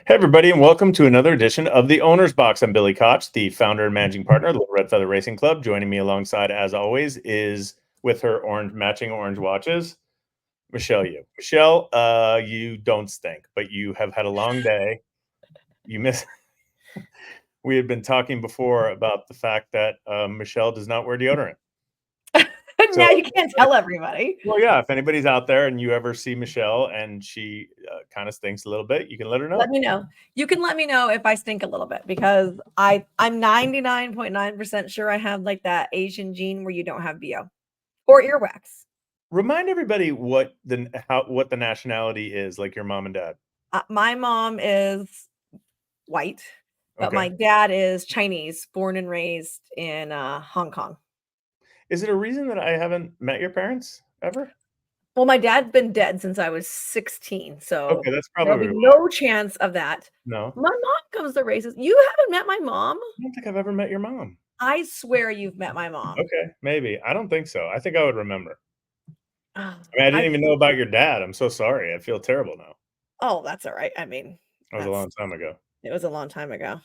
Hey, everybody, and welcome to another edition of the Owner's Box. I'm Billy Koch, the founder and managing partner of the Little Red Feather Racing Club. Joining me alongside, as always, is with her matching orange watches, Michelle. Michelle, you don't stink, but you have had a long day. You miss. We had been talking before about the fact that Michelle does not wear deodorant. So, Now you can't tell everybody. well, yeah, if anybody's out there and you ever see Michelle and she kind of stinks a little bit, you can let her know. Let me know. You can let me know if I stink a little bit because I'm 99.9% sure I have like that Asian gene where you don't have BO or earwax. Remind everybody what the nationality is, like your mom and dad. My mom is white, but my Okay. dad is Chinese, born and raised in Hong Kong. Is it a reason that I haven't met your parents ever? Well, my dad's been dead since I was 16, so Okay, that's there'll be probably why. no chance of that. No, My mom comes to races. You haven't met my mom? I don't think I've ever met your mom. I swear you've met my mom. Okay, maybe. I don't think so. I think I would remember. Ah, I mean, I I didn't even know about your dad. I'm so sorry. I feel terrible now. Oh, that's all right. I mean, That was a that's long time ago. it was a long time ago.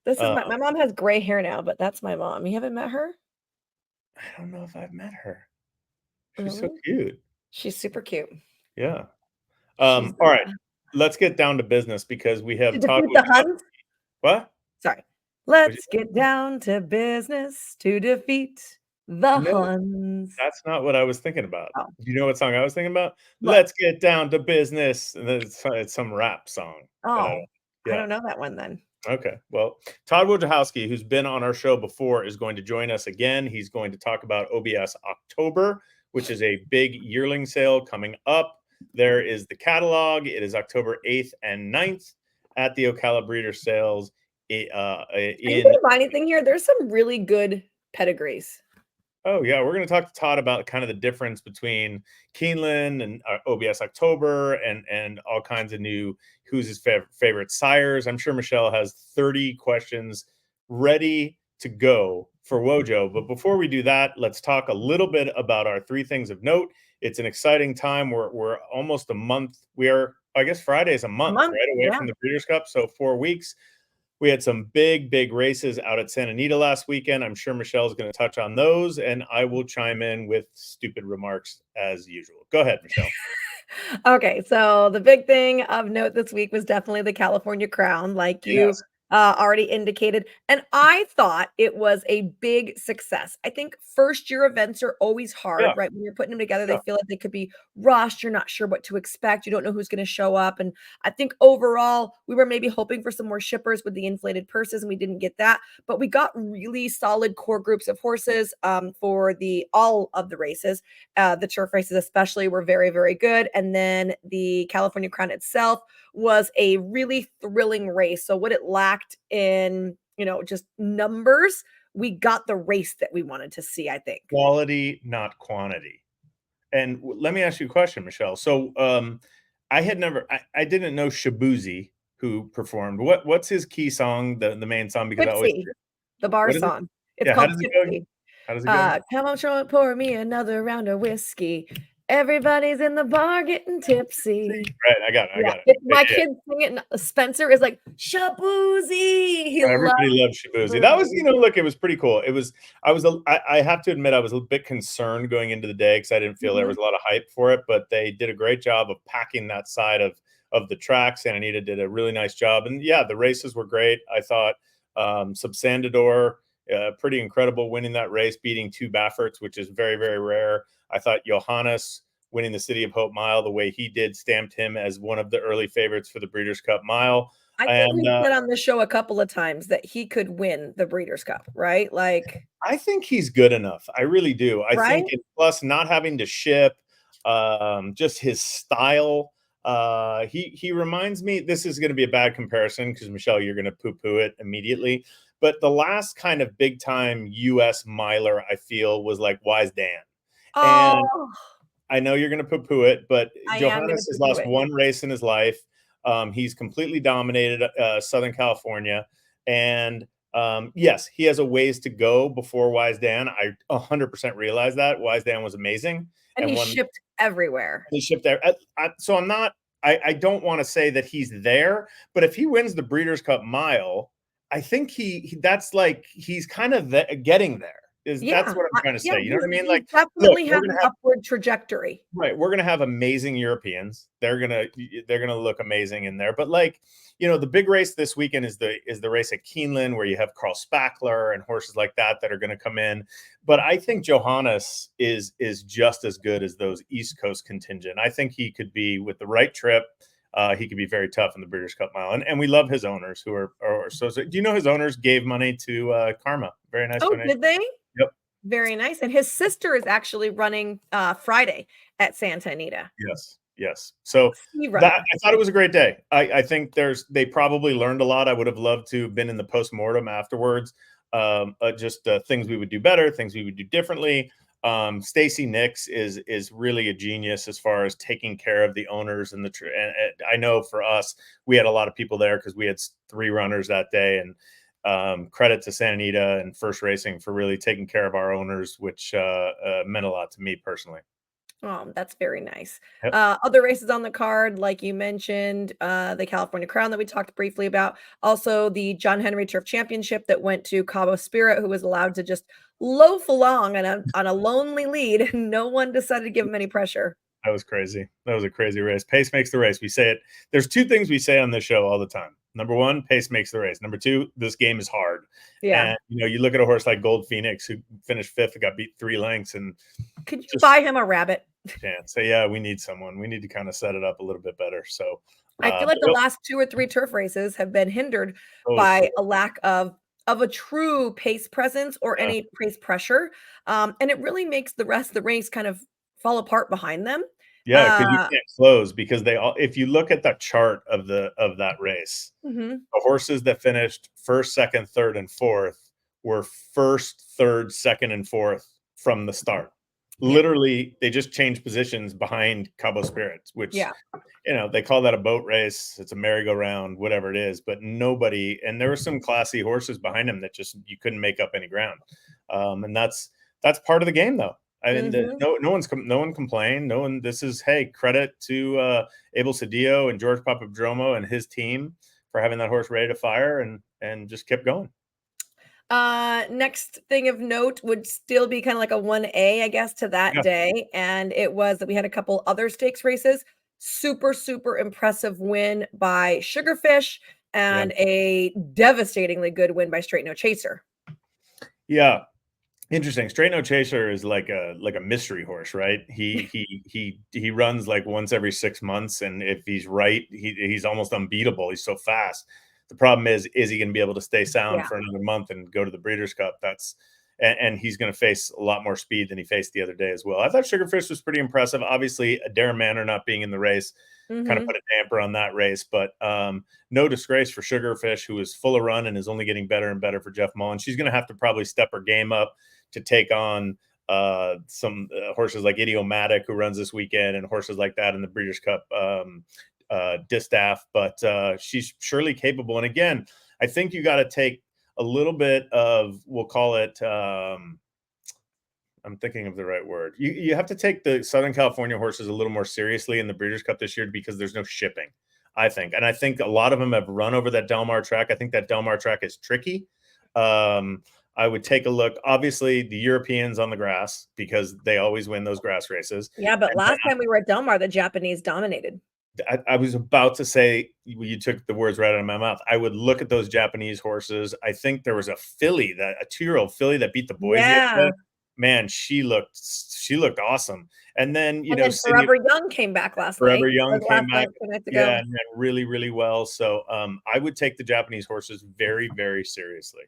This is Uh, my mom has gray hair now, but that's my mom. You haven't met her? I don't know if I've met her. She's so Really? cute. She's super cute. Yeah. She's, All right. Let's get down to business because we to have Tod defeat the Wojciechowski. Huns? What? Sorry. What'd Let's you say? get down to business to defeat the No, Huns. that's not what I was thinking about. Oh, Do you know what song I was thinking about? what? "Let's get down to business," and then it's some rap song that I don't. Oh, I Yeah, don't know that one then. okay. Well, Tod Wojciechowski, who's been on our show before, is going to join us again. He's going to talk about OBS October, which is a big yearling sale coming up. There is the catalog. It is October 8th and 9th at the Ocala Breeder Sales Are you in. gonna buy anything here? There's some really good pedigrees. Oh yeah, we're going to talk to Tod about kind of the difference between Keeneland and OBS October and all kinds of new who's his favorite sires. I'm sure Michelle has 30 questions ready to go for Wojo. But before we do that, let's talk a little bit about our three things of note. It's an exciting time. We're almost a month. We are, I guess Friday is a A month, month, right, away yeah. from the Breeders' Cup. So 4 weeks. We had some big races out at Santa Anita last weekend. I'm sure Michelle's going to touch on those, and I will chime in with stupid remarks as usual. Go ahead, Michelle. Okay, so the big thing of note this week was definitely the California Crown, like you Yes. already indicated. And I thought it was a big success. I think first year events are always Yeah. hard, right? When you're putting them together, they Yeah. feel like they could be rushed. You're not sure what to expect. You don't know who's going to show up. And I think overall, we were maybe hoping for some more shippers with the inflated purses, and we didn't get that. But we got really solid core groups of horses for the all of the races. The turf races, especially, were very good. And then the California Crown itself was a really thrilling race. So, what it lacked in, just numbers, we got the race that we wanted to see, I think. Quality, not quantity. And let me ask you a question, Michelle. So I didn't know Shabuzi who performed. What's his key song, the main song? Because I always Tipsy, the bar what is it? song. It's Yeah, how called does it go again? Tipsy. How does it go? Come on, Charlotte, pour me another round of whiskey. Everybody's in the bar getting tipsy. Right, I got it. I Yeah, got it. if Yeah, my yeah, yeah. kids sing it, and Spencer is like, "Shaboozey." He loves Everybody loves Shibuya. That was, Shaboozey. look, it was pretty cool. It was, I have to admit, I was a bit concerned going into the day because I didn't feel there Mhm. was a lot of hype for it, but they did a great job of packing that side of the track. Santa Anita did a really nice job. And yeah, the races were great. I thought Subsandador, pretty incredible winning that race, beating two Bafferts, which is very rare. I thought Johannes winning the City of Hope Mile the way he did stamped him as one of the early favorites for the Breeders' Cup Mile. I think And we've said on the show a couple of times that he could win the Breeders' Cup, right? Like, I think he's good enough. I really do. I right? think, and plus not having to ship, just his style. He reminds me. This is going to be a bad comparison because Michelle, you're going to poo-poo it immediately. But the last kind of big time U.S. miler I feel was like Wise Dan, and Oh, I know you're going to poo-poo it, but I am gonna Johannes has poo-poo lost it. one race in his life. He's completely dominated Southern California, and yes, he has a ways to go before Wise Dan. I 100% realize that Wise Dan was amazing And and he won. shipped everywhere. He shipped there. So I'm not. I don't want to say that he's there, but if he wins the Breeders' Cup Mile, I think that's like he's kind of getting there. That's Yeah, what I'm trying to yeah, say. You know what I mean? he's Like, look, definitely we're have gonna an have upward trajectory. right. We're gonna have amazing Europeans. They're gonna look amazing in there. But like, the big race this weekend is the race at Keeneland where you have Carl Spackler and horses like that are going to come in. But I think Johannes is just as good as those East Coast contingent. I think he could be with the right trip. He could be very tough in the British Cup Mile, and we love his owners who are so. Do you know his owners gave money to Karma? Very nice Oh, donation. did they? Yep. Very nice, and his sister is actually running, Friday at Santa Anita. Yes. So Ski that runner. I thought it was a great day. I think they probably learned a lot. I would have loved to have been in the postmortem afterwards. Just things we would do better, things we would do differently. Stacy Nix is really a genius as far as taking care of the owners and and I know for us, we had a lot of people there because we had 3 runners that day, and credit to Santa Anita and First Racing for really taking care of our owners, which meant a lot to me personally. That's very nice. Yep. Other races on the card, like you mentioned, the California Crown that we talked briefly about. Also, the John Henry Turf Championship that went to Cabo Spirit, who was allowed to just loaf along on a lonely lead. No one decided to give him any pressure. That was crazy. That was a crazy race. Pace makes the race. We say it. There's 2 things we say on this show all the time. Number 1, pace makes the race. Number 2, this game is hard. Yeah. And you look at a horse like Gold Phoenix who finished 5th and got beat 3 lengths, and Could you just buy him a rabbit? can't say, yeah, we need someone. We need to kind of set it up a little bit better. So, I feel but like the last 2 or 3 turf races have been hindered so by a lack of a true pace presence or yeah, any pace pressure, and it really makes the rest of the race kind of fall apart behind them. yeah, because you Uh can't close because they all. If you look at the chart of that race, Mhm. the horses that finished first, second, third, and fourth were first, third, second, and fourth from the start. Yeah, Literally, they just changed positions behind Cabo Spirits, which yeah. they call that a boat race. It's a merry-go-round, whatever it is. But nobody, and there were some classy horses behind him that just you couldn't make up any ground. And that's part of the game, though. I mean, Mhm. no one complained. No one. This is hey credit to Abel Cedillo and George Papadromo and his team for having that horse ready to fire and just kept going. Next thing of note would still be kinda like a 1A, I guess, to that Yeah, day, and it was that we had a couple other stakes races. Super, super impressive win by Sugarfish yeah, and a devastatingly good win by Straight No Chaser. yeah. Interesting. Straight No Chaser is like a mystery horse, right? He runs like once every 6 months, and if he's right, he's almost unbeatable. He's so fast. The problem is he going to be able to stay sound Yeah. for another month and go to the Breeders' Cup? And he's going to face a lot more speed than he faced the other day as well. I thought Sugarfish was pretty impressive. Obviously, Darren Manor not being in the race kind of Mhm. put a damper on that race, but no disgrace for Sugarfish, who is full of run and is only getting better and better for Jeff Mullen. She's going to have to probably step her game up to take on some horses like Idiomatic, who runs this weekend, and horses like that in the Breeders' Cup distaff. But she's surely capable. And again, I think you got to take a little bit of, we'll call it, I'm thinking of the right word. You have to take the Southern California horses a little more seriously in the Breeders' Cup this year because there's no shipping, I think. And I think a lot of them have run over that Del Mar track. I think that Del Mar track is tricky. I would take a look. Obviously, the Europeans on the grass because they always win those grass races. Yeah, but And last time we were at Del Mar, the Japanese dominated. I was about to say, you took the words right out of my mouth. I would look at those Japanese horses. I think there was a 2-year-old filly that beat the boys the other Yeah, day. Man, she looked awesome. And then, and then City Forever Young came back last Forever night or Young came last back. night, 2 nights Yeah, ago. and ran really, really well. So I would take the Japanese horses very, very seriously.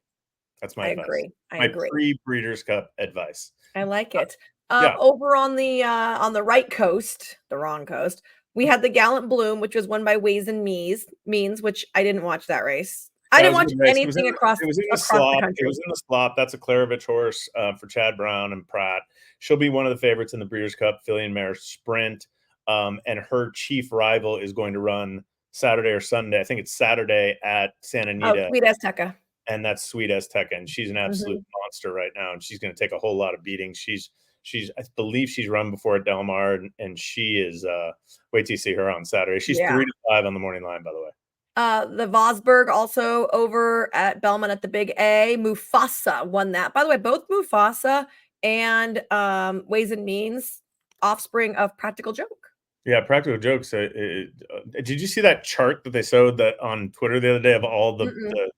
That's my I advice. agree, I My agree. pre-Breeders' Cup advice. I like it. Yeah. Over on the right coast, the wrong coast, we had the Gallant Bloom, which was won by Ways and Means, which I didn't watch that race. I That didn't was a watch good race. It was in anything it was in the across the slop. It country. was in the slop. That's a Klarovich horse for Chad Brown and Pratt. She'll be one of the favorites in the Breeders' Cup Filly and Mare Sprint. And her chief rival is going to run Saturday or Sunday. I think it's Saturday at Santa Oh, Anita, Sweet Azteca. and that's Sweet Azteca. And she's an absolute Mhm. monster right now, and she's going to take a whole lot of beatings. I believe she's run before at Del Mar, and she is. Wait till you see her on Saturday. She's Yeah. 3 to 5 on the morning line, by the way. The Vosberg also over at Belmont at the Big A. Mufasa won that. By the way, both Mufasa and Ways and Means, offspring of Practical Joke. Yeah, Practical Jokes. Did you see that chart that they showed that on Twitter the other day of all the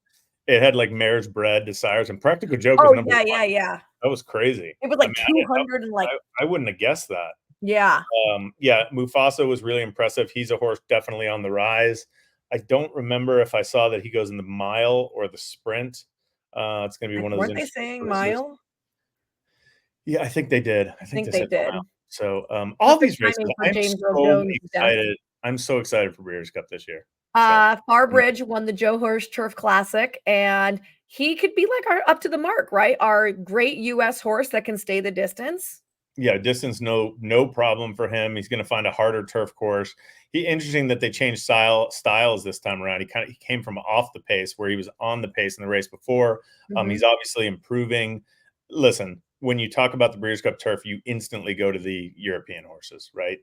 it had like Mare's Bread, Desires, and Practical Joke was Oh, number yeah. one. That was crazy. It was I like mean, 200 and like I wouldn't have guessed that. yeah. Yeah, Mufasa was really impressive. He's a horse definitely on the rise. I don't remember if I saw that he goes in the mile or the sprint. It's going to be one of those Weren't they interesting saying races. mile? Yeah, I think they did. I think think they they said did. mile. So all Perfect these races, timing for I'm James Earl so Jones' death. excited. I'm so excited for Breeders' Cup this year. So, Farbridge won the Joe Hirsch Turf Classic, and he could be like our up to the mark, right? Our great US horse that can stay the distance. yeah, distance, no problem for him. He's going to find a harder turf course. Interesting that they changed styles this time around. He came from off the pace where he was on the pace in the race before. He's obviously improving. Listen, when you talk about the Breeders' Cup turf, you instantly go to the European horses, right?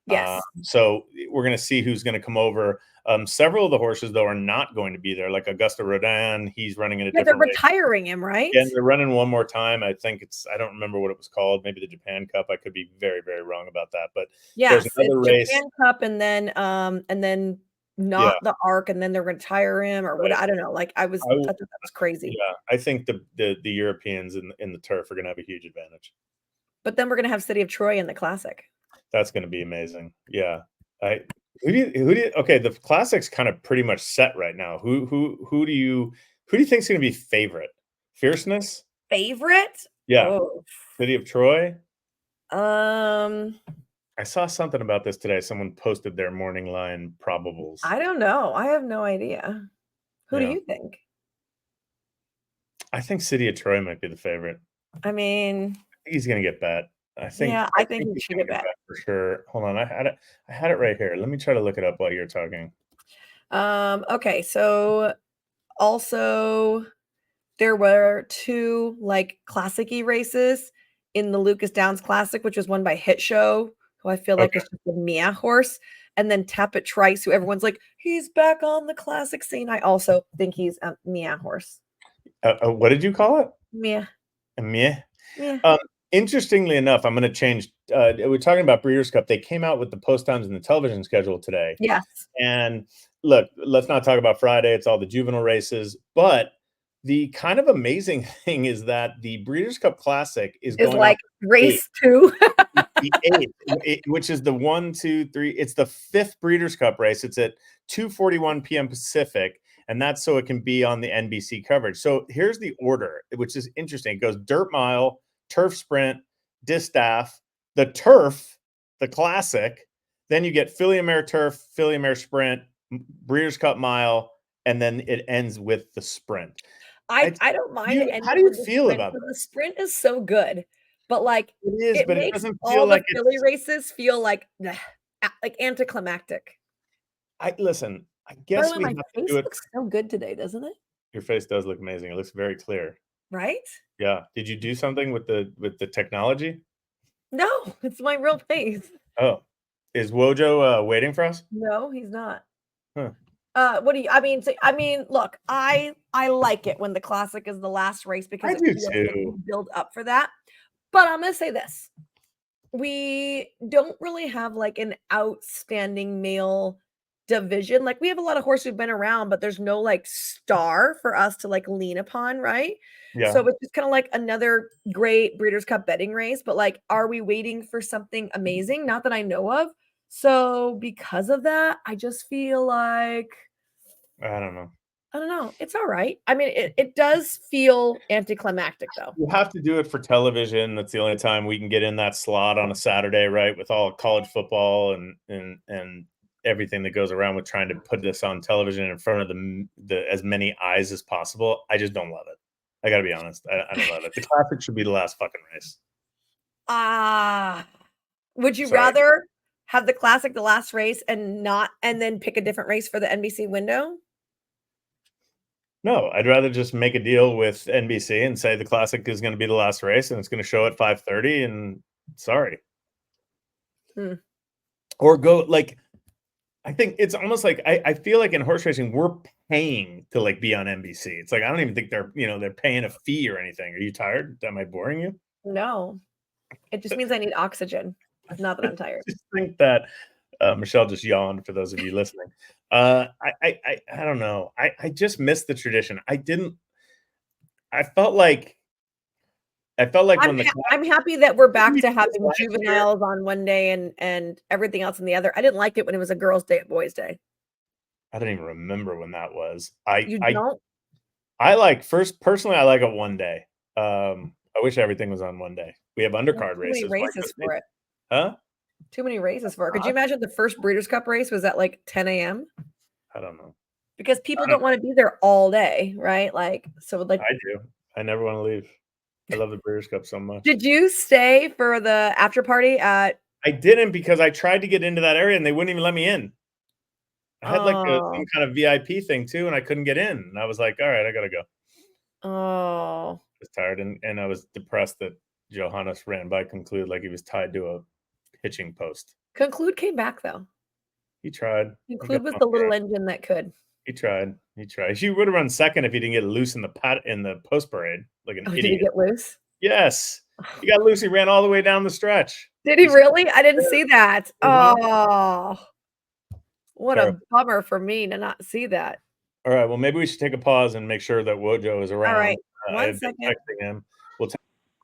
Yes. So we're going to see who's going to come over. Several of the horses, though, are not going to be there. Like Augusta Rodin, he's running in a different they're race. retiring him, right? And they're running one more time. I think I don't remember what it was called. Maybe the Japan Cup. I could be very, very wrong about that. But Yes, there's another race. Japan Cup, and then not the Arc, and then they're going to retire him or what? I don't know. Like I thought that was crazy. Yeah, I think the Europeans in the turf are going to have a huge advantage. But then we're going to have City of Troy in the Classic. That's going to be amazing. Yeah. Who do you okay, the Classic's kind of pretty much set right now. Who do you think is going to be favorite? Fierceness? Favorite? Yeah. Oh. City of Troy? I saw something about this today. Someone posted their morning line probables. I don't know. I have no idea. Who do you think? I think City of Troy might be the favorite. I mean, he's going to get bet. I think he should get bet for sure. Hold on, I had it right here. Let me try to look it up while you're talking. Okay, so also there were 2 like classic-y races in the Lucas Downs Classic, which was won by Hit Show, who I feel like is just a Mia horse, and then Tappet Trice, who everyone's like, he's back on the classic scene. I also think he's a Mia horse. What did you call it? Mia. Mia. Yeah. Interestingly enough, I'm going to change. We're talking about Breeders' Cup. They came out with the post times and the television schedule today. Yes. And look, let's not talk about Friday. It's all the juvenile races. But the kind of amazing thing is that the Breeders' Cup Classic is going like race 2. the 8th, which is the 1, 2, 3. It's the 5th Breeders' Cup race. It's at 2:41 p.m. Pacific. And that's so it can be on the NBC coverage. So here's the order, which is interesting. It goes dirt mile, turf sprint, distaff, the turf, the classic. Then you get Filly and Mare turf, Filly and Mare sprint, Breeders' Cup mile, and then it ends with the sprint. I don't mind. How do you feel about that? The sprint is so good, but like it makes doesn't feel all like the Philly races feel like anticlimactic. Listen. I guess we have to do it. Looks so good today, doesn't it? Your face does look amazing. It looks very clear. Right? Yeah. Did you do something with the technology? No, it's my real face. Oh, is Wojo waiting for us? No, he's not. Huh. What do you? I mean, look, I like it when the classic is the last race because I do too. Build up for that. But I'm gonna say this: we don't really have like an outstanding male division. Like we have a lot of horses who've been around, but there's no like star for us to like lean upon, right? Yeah. So it's just kind of like another great Breeders' Cup betting race. But like, are we waiting for something amazing? Not that I know of. So because of that, I just feel like I don't know. It's all right. I mean, it does feel anticlimactic though. You have to do it for television. That's the only time we can get in that slot on a Saturday, right? With all college football and everything that goes around with trying to put this on television in front of the as many eyes as possible. I just don't love it. I got to be honest. I don't love it. The classic should be the last fucking race. Would you rather have the classic the last race and then pick a different race for the NBC window? No, I'd rather just make a deal with NBC and say the classic is going to be the last race and it's going to show at 5:30 and Sorry. Hmm. Or go like, I think it's almost like I feel like in horse racing we're paying to like be on NBC. It's like I don't even think they're paying a fee or anything. Are you tired? Am I boring you? No, it just means I need oxygen. Not that I'm tired. Just think that Michelle just yawned for those of you listening. I don't know. I just missed the tradition. I felt like when the I'm happy that we're back to this having last year, juveniles on one day and everything else on the other. I didn't like it when it was a girls' day at boys' day. I don't even remember when that was. You don't? I like personally I like it one day. I wish everything was on one day. We have There's undercard too many races. Why races couldn't they? for it. Huh? Too many races for it. Could you imagine the first Breeders' Cup race was at like 10 a.m.? I don't know. Because people don't want to be there all day, right? Like, so like, I do. I never want to leave. I love the British Cup so much. did you stay for the after party at? I didn't because I tried to get into that area and they wouldn't even let me in. I had like some Oh, kind of VIP thing too, and I couldn't get in. And I was like, all right, I gotta go. oh. I was tired and I was depressed that Johannes ran by conclude like he was tied to a pitching post. Conclude came back though. He tried. He got Conclude was knocked the little around. engine that could. He tried. He tried. He would have run second if he didn't get loose in the post parade like an Oh, did he idiot. get loose? Yes. He got loose. He ran all the way down the stretch. Did he He's really? I didn't see that. Oh, what a terrible. bummer for me to not see that. All right. Well, maybe we should take a pause and make sure that Wojo is All right. around. I 1 have been second. texting him.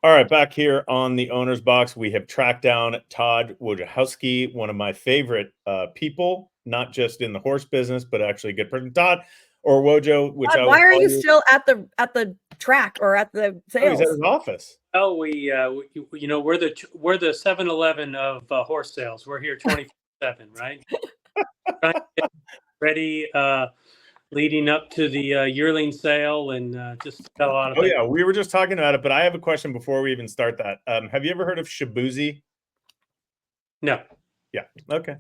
All right. Back here on the owner's box, we have tracked down Tod Wojciechowski, one of my favorite people, not just in the horse business, but actually a good person. Todd or Wojo, which I will Why are call you you. still at the track or at the Oh, he's at sales? his office. Oh, we're the 7-Eleven of horse sales. We're here 24/7, right? Trying to get ready, leading up to the yearling sale, and just got a lot of Oh things. yeah, we were just talking about it, but I have a question before we even start that. Have you ever heard of Shabuzi? No, Yeah. Okay.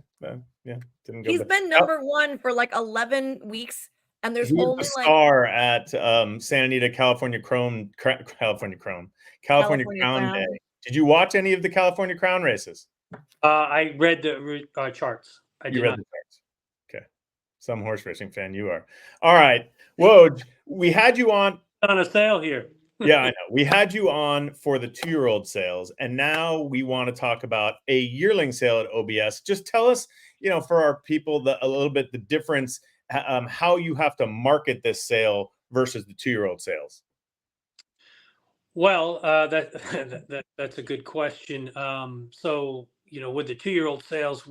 Yeah. Didn't go. He's But been number 1 for like 11 weeks, and there's he was the only like star at Santa Anita, California California California Crown Day. Crown. Did you watch any of the California Crown races? I read the charts. I You did read not. the charts. Okay. Some horse racing fan you are. All right. Woj, we had you on. On a sale here. Yeah, I know. We had you on for the 2-year-old sales, and now we want to talk about a yearling sale at OBS. Just tell us, for our people, a little bit the difference, how you have to market this sale versus the 2-year-old sales. Well, that's a good question. So, with the 2-year-old sales,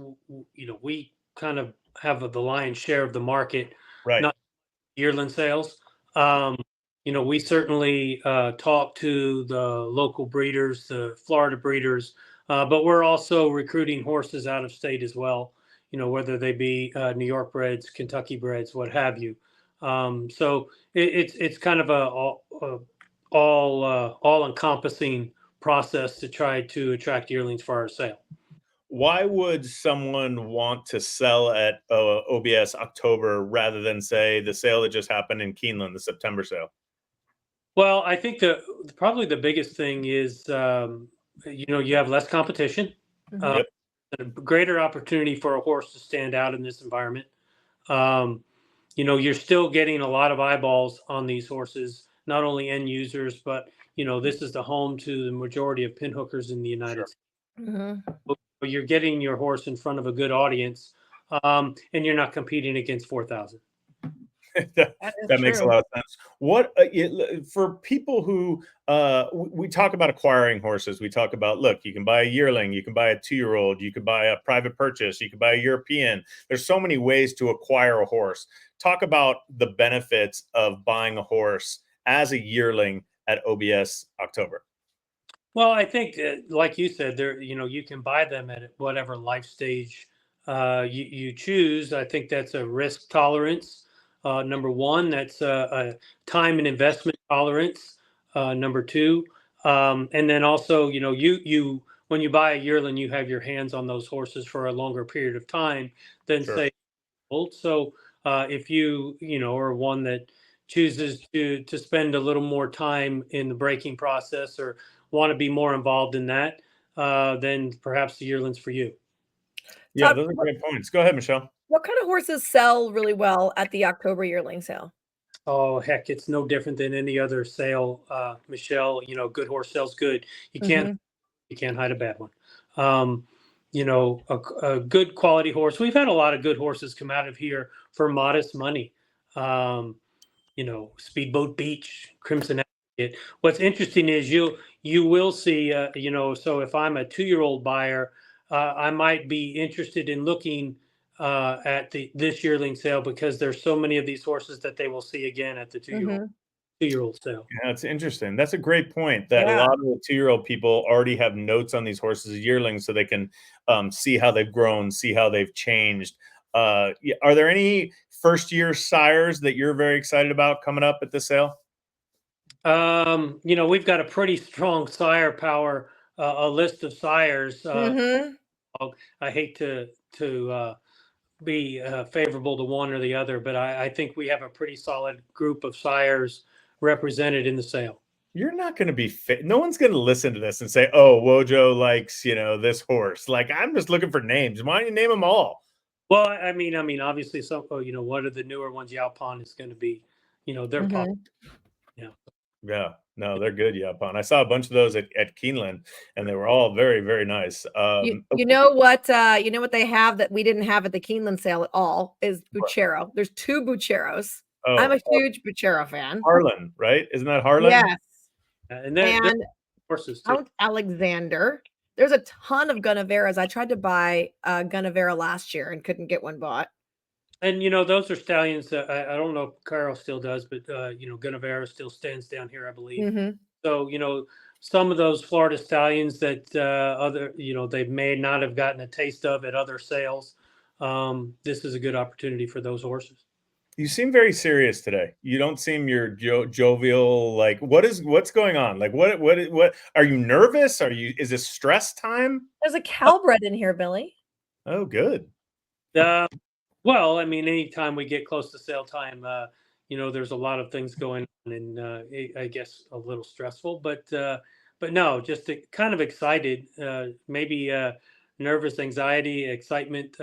we kind of have the lion's share of the market, Right. not yearling sales. We certainly talk to the local breeders, the Florida breeders, but we're also recruiting horses out of state as well, whether they be New York breds, Kentucky breds, what have you. So it's kind of a all encompassing process to try to attract yearlings for our sale. Why would someone want to sell at OBS October rather than, say, the sale that just happened in Keeneland, the September sale? Well, I think probably the biggest thing is, you have less competition, Mhm. Yep. a greater opportunity for a horse to stand out in this environment. You're still getting a lot of eyeballs on these horses, not only end users, but, this is the home to the majority of pinhookers in the United States. Mhm. You're getting your horse in front of a good audience, and you're not competing against 4,000. that, That is that makes a true. lot of sense. What for people who we talk about acquiring horses, we talk about, look, you can buy a yearling, you can buy a 2-year-old, you can buy a private purchase, you can buy a European. There's so many ways to acquire a horse. Talk about the benefits of buying a horse as a yearling at OBS October. Well, I think like you said, you can buy them at whatever life stage you choose. I think that's a risk tolerance. Number one, that's a time and investment tolerance. Number two, and then also, you when you buy a yearling, you have your hands on those horses for a longer period of time than Sure. say old. So if are one that chooses to spend a little more time in the breaking process or want to be more involved in that, then perhaps the yearling's for you. Yeah, Tod, those are great points. Go ahead, Michelle. what kind of horses sell really well at the October yearling sale? Oh, heck, it's no different than any other sale, Michelle. Good horse sells good. You can't Mhm. you can't hide a bad one. Um, a good quality horse. We've had a lot of good horses come out of here for modest money. Um, Speedboat Beach, Crimson Advocate. What's interesting is you will see, so if I'm a 2-year-old buyer, I might be interested in looking at this yearling sale because there's so many of these horses that they will see again at the two-year-old Mhm. 2-year-old sale. Yeah, that's interesting. That's a great point. That a Yeah. lot of the 2-year-old people already have notes on these horses as yearlings, so they can see how they've grown, see how they've changed. Are there any first-year sires that you're very excited about coming up at the sale? We've got a pretty strong sire power, a list of sires. Mhm. I hate to be favorable to one or the other, but I think we have a pretty solid group of sires represented in the sale. You're not going to be fit. No one's going to listen to this and say, "Oh, Wojo likes this horse." Like, I'm just looking for names. Why don't you name them all? Well, obviously, one of the newer ones, Yaupon, is going to be, they're popular. Mhm. Yeah. Yeah, no, they're good. Yaupon. I saw a bunch of those at Keeneland, and they were all very, very nice. You know what? You know what they have that we didn't have at the Keeneland sale at all is Buchero. There's 2 Bucheros. I'm Oh, a huge Buchero fan. Harlan, right? Isn't that Harlan? Yes, And they're and horses too. Count Alexander. There's a ton of Gunaveras. I tried to buy a Gunavera last year and couldn't get one bought. And those are stallions that I don't know if Carl still does, but Guinevere still stands down here, I believe. Mhm. So some of those Florida stallions that they may not have gotten a taste of at other sales. This is a good opportunity for those horses. You seem very serious today. You don't seem your jovial. Like, what's going on? Like, what are you nervous? Is this stress time? There's a Calbred in here, Billy. Oh, good. Well, anytime we get close to sale time, there's a lot of things going on, and I guess a little stressful, but no, just kind of excited, maybe nervous, anxiety, excitement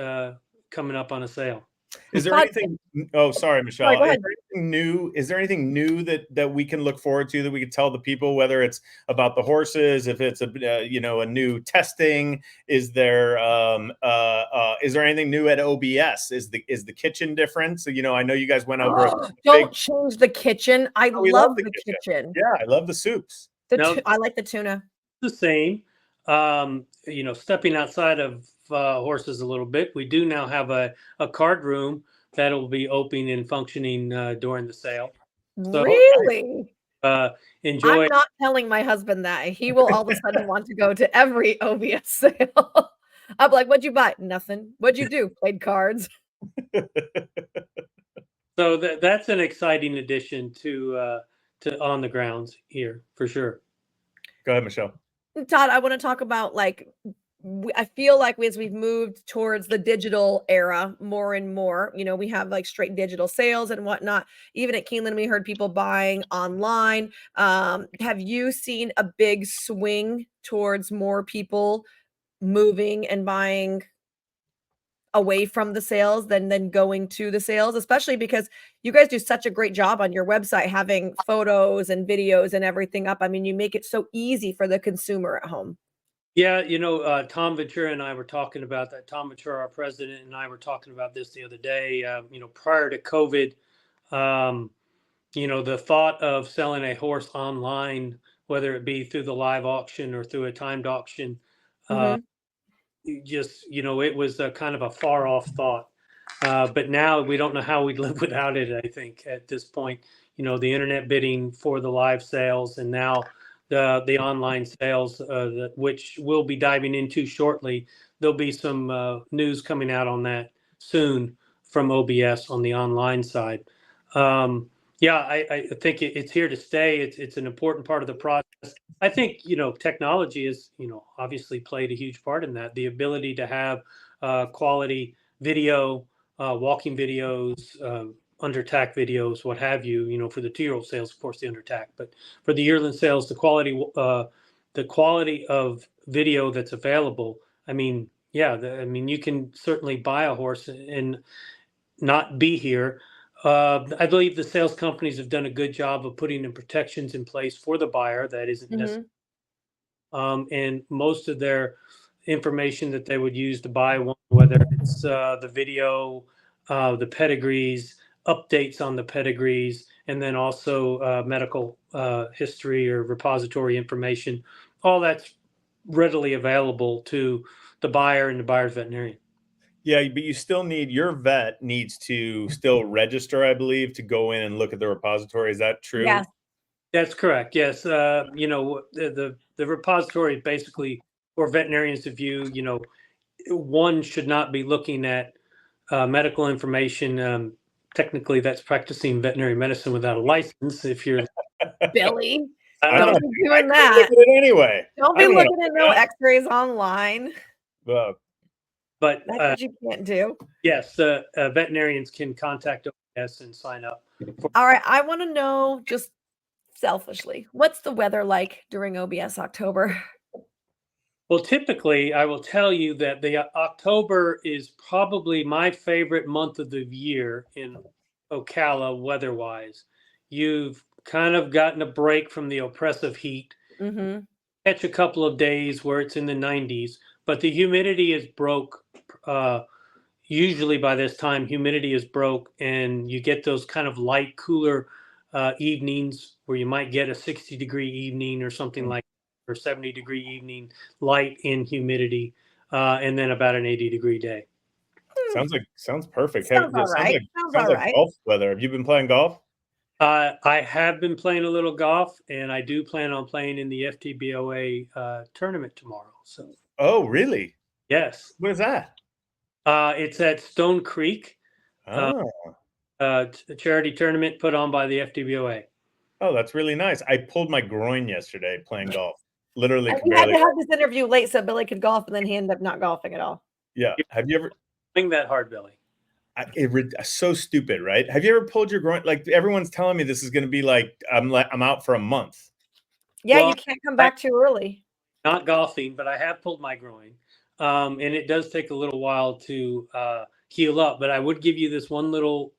coming up on a sale. Is there Tod, anything? Oh, sorry, Michelle. sorry, go Is ahead. there anything new? Is there anything new that we can look forward to, that we can tell the people, whether it's about the horses, if it's a new testing? Is there anything new at OBS? Is the kitchen different? So I know you guys went over. Don't change the kitchen. I We love the the kitchen. kitchen. Yeah, I love the soups. No, I like the tuna. the same. Stepping outside of horses a little bit, we do now have a card room that'll be open and functioning during the sale. So Really? enjoy. I'm not telling my husband that. He will all of a sudden want to go to every OBS sale. I'm like, "What'd you buy?" "Nothing." "What'd you do?" "Played cards." So that's an exciting addition to on the grounds here for sure. Go ahead, Michelle. Tod, I want to talk about I feel like as we've moved towards the digital era more and more, we have like straight digital sales and whatnot. Even at Keeneland, we heard people buying online. Have you seen a big swing towards more people moving and buying away from the sales than going to the sales, especially because you guys do such a great job on your website having photos and videos and everything up? I mean, you make it so easy for the consumer at home. Yeah, Tom Ventura and I were talking about that. Tom Ventura, our president, and I were talking about this the other day. Prior to COVID, the thought of selling a horse online, whether it be through the live auction or through a timed auction, Mhm. it was a kind of a far off thought. But now we don't know how we'd live without it, I think, at this point. The internet bidding for the live sales, and now the online sales, which we'll be diving into shortly. There'll be some news coming out on that soon from OBS on the online side. Yeah, I think it's here to stay. It's an important part of the process. I think technology is obviously played a huge part in that. The ability to have quality video, walking videos, under tack videos, what have you. For the 2-year-old sales, of course, the under tack, but for the yearling sales, the quality the quality of video that's available, I mean, yeah, you can certainly buy a horse and not be here. I believe the sales companies have done a good job of putting the protections in place for the buyer. That isn't necessary. And most of their information that they would use to buy one, whether it's the video, the pedigrees, updates on the pedigrees, and then also medical history or repository information, all that's readily available to the buyer and the buyer's veterinarian. Yeah, but you still need, your vet needs to still register, I believe, to go in and look at the repository. Is that true? Yes. That's correct. Yes. The repository is basically for veterinarians to view. One should not be looking at medical information. Technically, that's practicing veterinary medicine without a license. If you're Billy, I'm don't not- be doing I that. couldn't look at it anyway. Don't I be don't know looking at no that. x-rays online. Well, but That's what you can't do. yes, veterinarians can contact OBS and sign up. All right. I want to know, just selfishly, what's the weather like during OBS October? Well, typically, I will tell you that the October is probably my favorite month of the year in Ocala weather-wise. You've kind of gotten a break from the oppressive heat. Mm-hmm. Catch a couple of days where it's in the 90s, but the humidity is broke. Usually by this time, humidity is broke, and you get those kind of light, cooler evenings where you might get a 60-degree evening or something like, or 70-degree evening, light in humidity, and then about an 80-degree day. sounds perfect. Sounds all right. Sounds like golf weather. Have you been playing golf? I have been playing a little golf, and I do plan on playing in the FTBOA tournament tomorrow. So. Oh, really? Yes. What is that? It's at Stone Creek. Oh. A charity tournament put on by the FTBOA. Oh, that's really nice. I pulled my groin yesterday playing golf. Literally, We had to have this interview late so Billy could golf, and then he ended up not golfing at all. Yeah. Have you ever? Playing that hard, Billy? So stupid, right? Have you ever pulled your groin? Like, everyone's telling me this is going to be like I'm out for a month. Yeah, Well, you can't come back too early. Not golfing, but I have pulled my groin, and it does take a little while to heal up. But I would give you this one little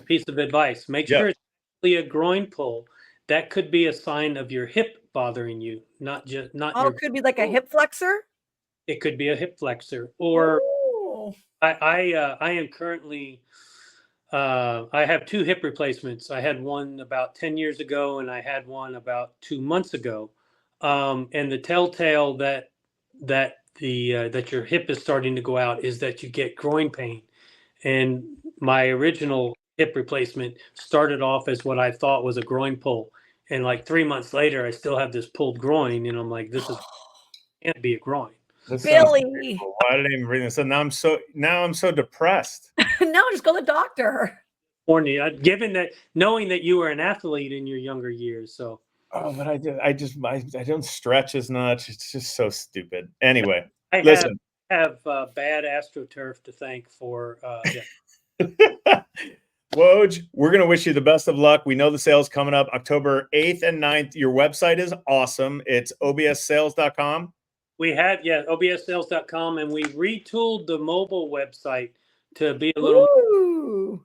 piece of advice: make sure it's actually a groin pull. That could be a sign of your hip bothering you, not just not. Oh, it could be like a hip flexor. It could be a hip flexor, or Ooh. I am currently. I have 2 hip replacements. I had one about 10 years ago, and I had one about 2 months ago. And the telltale that your hip is starting to go out is that you get groin pain. And my original hip replacement started off as what I thought was a groin pull, and like 3 months later, I still have this pulled groin, and I'm like, this can't be a groin. Billy, why did I even read this? So now I'm so depressed. no, just go to the doctor. Given that, knowing that you were an athlete in your younger years, so. Oh, but I don't stretch as much. It's just so stupid. Anyway, I listen. have bad AstroTurf to thank for. Woj, we're going to wish you the best of luck. We know the sale's coming up October 8th and 9th. Your website is awesome. It's obssales.com. We had, obssales.com, and we retooled the mobile website to be a little. Ooh.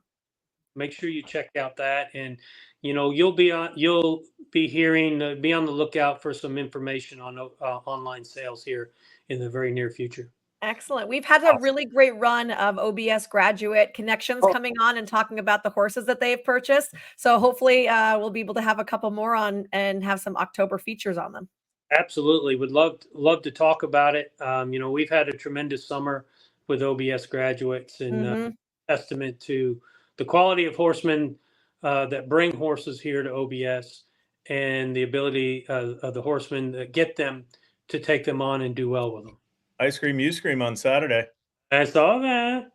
Make sure you check out that, and you'll be on the lookout for some information on online sales here in the very near future. Excellent. We've had a really great run of OBS graduate connections coming on and talking about the horses that they've purchased. So hopefully we'll be able to have a couple more on and have some October features on them. Absolutely. Would love to talk about it. We've had a tremendous summer with OBS graduates, and testament to the quality of horsemen that bring horses here to OBS, and the ability of the horsemen that get them to take them on and do well with them. Ice Cream You Scream on Saturday. I saw that.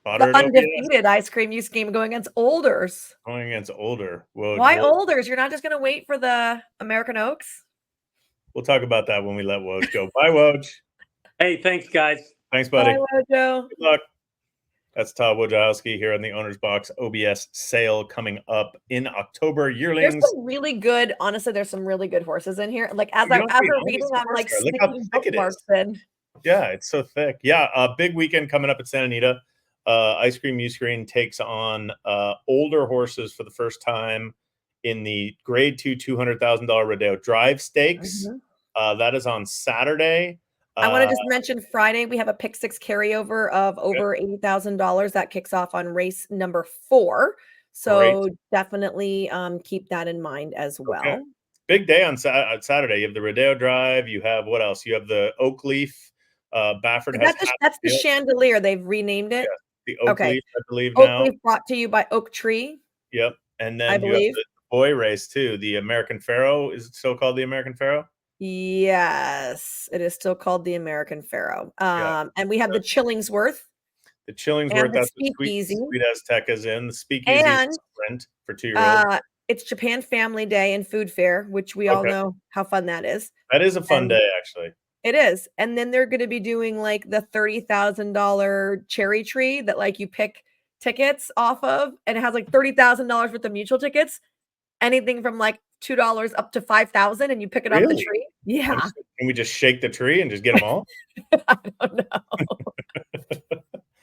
The undefeated Ice Cream You Scream going against Olders. Going against Older. Why Olders? You're not just going to wait for the American Oaks? We'll talk about that when we let Woj go. Bye, Woj. Hey, thanks, guys. Thanks, buddy. Bye, Wojo. Good luck. That's Tod Wojciechowski here on the Owner's Box OBS sale coming up in October. There's Yearlings. some really good, honestly, there's some really good horses in here. Like as You don't as be we're honest, reading, of I'm course like there are. Look how sticking thick it is. bookmarks in. Yeah, it's so thick. Yeah, a big weekend coming up at Santa Anita. Ice Cream Uscreen takes on older horses for the first time in the Grade 2 $200,000 Rodeo Drive Stakes. That is on Saturday. I want to just mention Friday, we have a pick six carryover of over $80,000 that kicks off on race number 4. So definitely keep that in mind as well. Okay. Big day on Saturday. You have the Rodeo Drive. You have what else? You have the Oak Leaf. Baffert has that's the Chandelier. They've renamed it. the Oak Leaf, I believe Oak now. Leaf brought to you by Oak Tree. Yep. And I then you have believe. the boy race too. The American Pharaoh. Is it still called the American Pharaoh? Yes, it is still called the American Pharaoh. And we have the Chillingsworth. The Chillingsworth, And the that's the Speakeasy. Sweet Aztecas in. The Speakeasy And sprint for 2-year-olds. it's Japan Family Day and Food Fair, which we all know how fun that is. That is a fun day, actually. It is. And then they're going to be doing like the $30,000 cherry tree that like you pick tickets off of, and it has like $30,000 worth of mutual tickets, anything from like $2 up to $5,000, and you pick it off the tree. Yeah. Can we just shake the tree and just get them all? I don't know.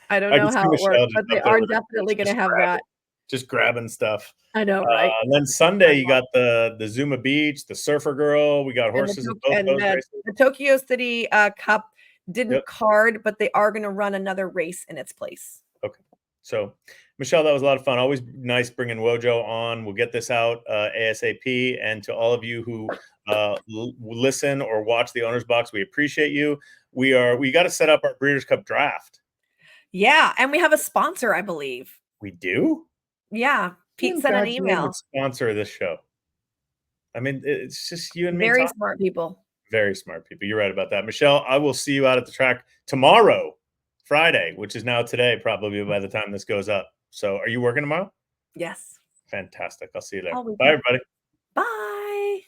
I don't know how it works, but they are definitely going to have that. Just grabbing stuff. I know, right? And then Sunday, you got the Zuma Beach, the Surfer Girl. We got horses and the Tokyo City Cup didn't card, but they are going to run another race in its place. Okay. So, Michelle, that was a lot of fun. Always nice bringing Wojo on. We'll get this out ASAP. And to all of you who listen or watch the Owner's Box, we appreciate you. We got to set up our Breeders' Cup draft. Yeah, and we have a sponsor, I believe. We do? Yeah, Pete sent an email. Sponsor of this show. I mean, it's just you and me. Very smart people. Very smart people. You're right about that. Michelle, I will see you out at the track tomorrow, Friday, which is now today, probably by the time this goes up. So are you working tomorrow? Yes. Fantastic. I'll see you there. Bye, everybody. Bye.